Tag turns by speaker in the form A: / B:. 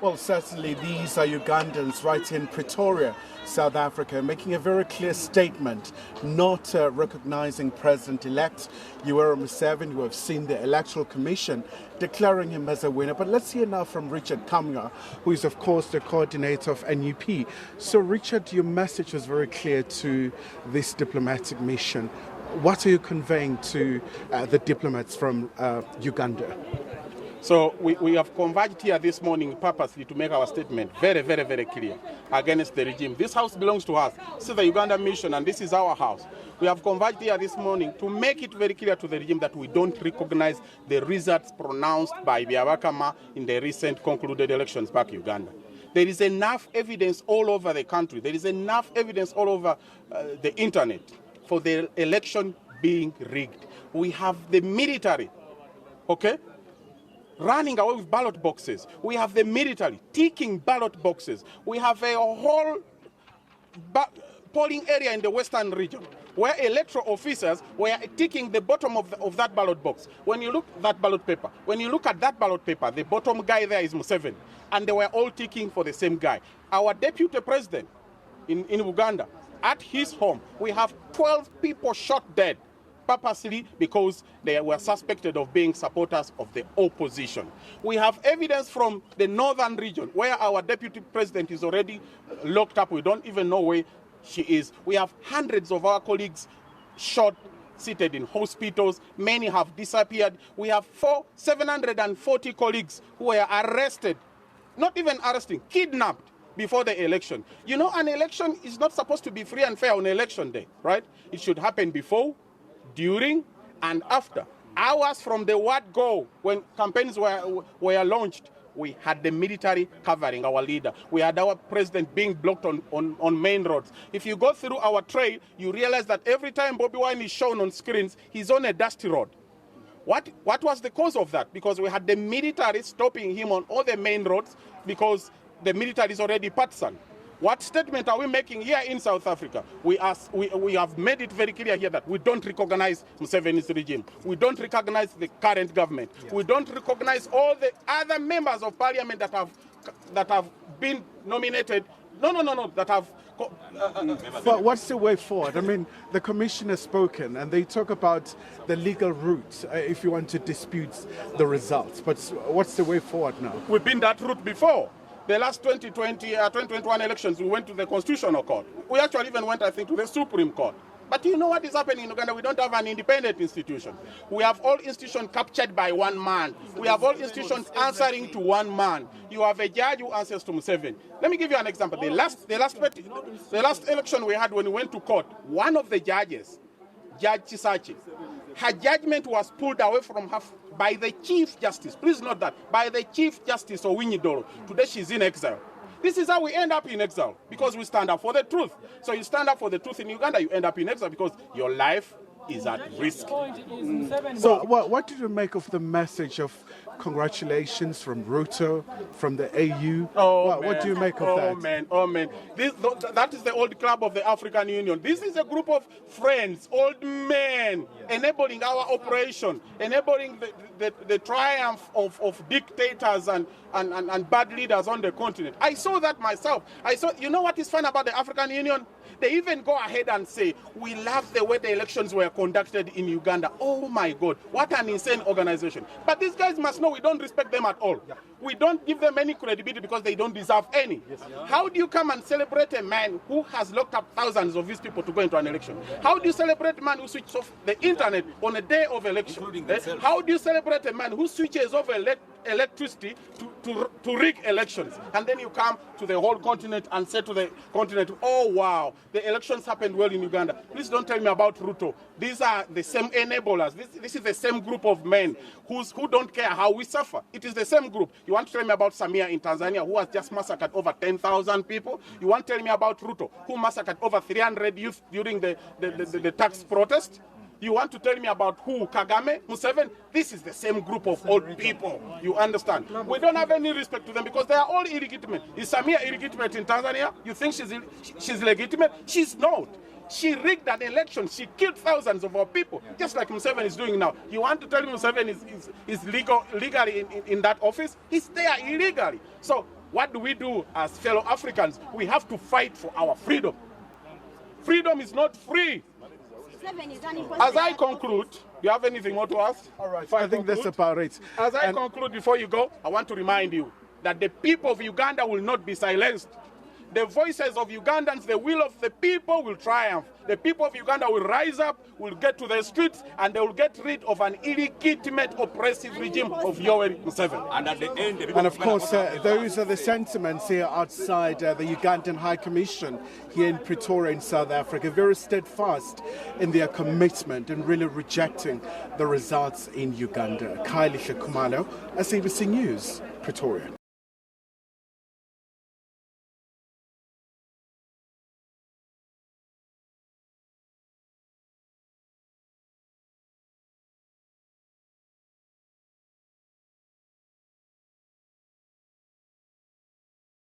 A: Well, certainly these are Ugandans right in Pretoria, South Africa, making a very clear statement, not recognizing President-elect Yoweri Museveni, who have seen the Electoral Commission declaring him as a winner. But let's hear now from Richard Kamga, who is, of course, the coordinator of NUP. So, Richard, your message was very clear to this diplomatic mission. What are you conveying to the diplomats from Uganda?
B: So we have converged here this morning purposely to make our statement very, very, very clear against the regime. This house belongs to us. This is the Uganda mission, and this is our house. We have converged here this morning to make it very clear to the regime that we don't recognize the results pronounced by Byabakama in the recent concluded elections back in Uganda. There is enough evidence all over the country. There is enough evidence all over the internet for the election being rigged. We have the military, okay, running away with ballot boxes. We have the military ticking ballot boxes. We have a whole polling area in the western region where electoral officers were ticking the bottom of that ballot box. When you look at that ballot paper, the bottom guy there is Museveni, and they were all ticking for the same guy. Our deputy president in Uganda, at his home, we have 12 people shot dead, purposely because they were suspected of being supporters of the opposition. We have evidence from the northern region where our deputy president is already locked up. We don't even know where she is. We have hundreds of our colleagues shot, seated in hospitals. Many have disappeared. We have 740 colleagues who were arrested, not even arresting, kidnapped before the election. You know, an election is not supposed to be free and fair on election day, right? It should happen before, during, and after. Hours from the word go, when campaigns were launched, we had the military covering our leader. We had our president being blocked on main roads. If you go through our trail, you realize that every time Bobi Wine is shown on screens, he's on a dusty road. What was the cause of that? Because we had the military stopping him on all the main roads because the military is already partisan. What statement are we making here in South Africa? We have made it very clear here that we don't recognize Museveni's regime. We don't recognize the current government. Yes. We don't recognize all the other members of parliament that have been nominated. No, that have...
A: But what's the way forward? I mean, the commission has spoken and they talk about the legal route if you want to dispute the results. But what's the way forward now?
B: We've been that route before. The last 2021 elections, we went to the Constitutional Court. We actually even went, I think, to the Supreme Court. But you know what is happening in Uganda? We don't have an independent institution. We have all institutions captured by one man. We have all institutions answering to one man. You have a judge who answers to Museveni. Let me give you an example. The last election we had when we went to court, one of the judges, Judge Chisachi, her judgment was pulled away from her by the Chief Justice. Please note that. By the Chief Justice, Owinyidoro. Today she's in exile. This is how we end up in exile, because we stand up for the truth. So you stand up for the truth in Uganda, you end up in exile because your life is at risk.
A: So what did you make of the message of congratulations from Ruto, from the AU? What do you make of that?
B: Oh man. That is the old club of the African Union. This is a group of friends, old men, enabling our operation, enabling the triumph of dictators and bad leaders on the continent. I saw that myself. You know what is fun about the African Union? They even go ahead and say, we love the way the elections were conducted in Uganda. Oh my God, what an insane organization. But these guys must know we don't respect them at all. Yeah. We don't give them any credibility because they don't deserve any. Yes. Yeah. How do you come and celebrate a man who has locked up thousands of his people to go into an election? How do you celebrate a man who switches off the internet on a day of election? How do you celebrate a man who switches off electricity to rig elections? And then you come to the whole continent and say to the continent, oh wow, the elections happened well in Uganda. Please don't tell me about Ruto. These are the same enablers. This is the same group of men who don't care how we suffer. It is the same group. You want to tell me about Samia in Tanzania, who has just massacred over 10,000 people? You want to tell me about Ruto, who massacred over 300 youth during the tax protest? You want to tell me about who? Kagame? Museveni? This is the same group of old people. You understand? We don't have any respect to them because they are all illegitimate. Is Samia illegitimate in Tanzania? You think she's legitimate? She's not. She rigged an election. She killed thousands of our people, just like Museveni is doing now. You want to tell me Museveni is legally in that office? He's there illegally. So what do we do as fellow Africans? We have to fight for our freedom. Freedom is not free. As I conclude, do you have anything more to ask?
A: All right, I think that's about it.
B: As I conclude, before you go, I want to remind you that the people of Uganda will not be silenced. The voices of Ugandans, the will of the people will triumph. The people of Uganda will rise up, will get to the streets, and they will get rid of an illegitimate, oppressive regime of Yoweri Museveni.
C: And at the end,
A: And of course, those are the sentiments here outside the Ugandan High Commission here in Pretoria in South Africa, very steadfast in their commitment and really rejecting the results in Uganda. Khayelihle Khumalo, SABC News, Pretoria.